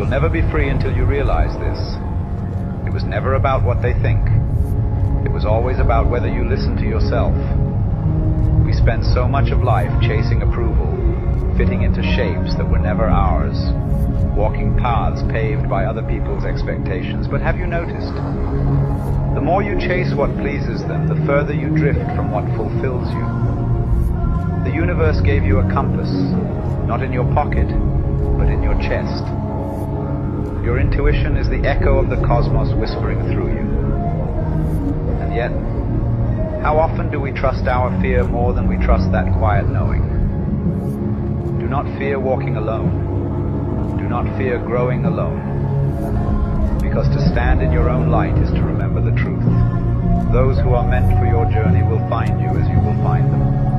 You'll never be free until you realize this. It was never about what they think. It was always about whether you listen to yourself. We spend so much of life chasing approval, fitting into shapes that were never ours, walking paths paved by other people's expectations. But have you noticed? The more you chase what pleases them, the further you drift from what fulfills you. The universe gave you a compass, not in your pocket, but in your chest. Your intuition is the echo of the cosmos whispering through you. And yet, how often do we trust our fear more than we trust that quiet knowing? Do not fear walking alone. Do not fear growing alone. Because to stand in your own light is to remember the truth. Those who are meant for your journey will find you as you will find them.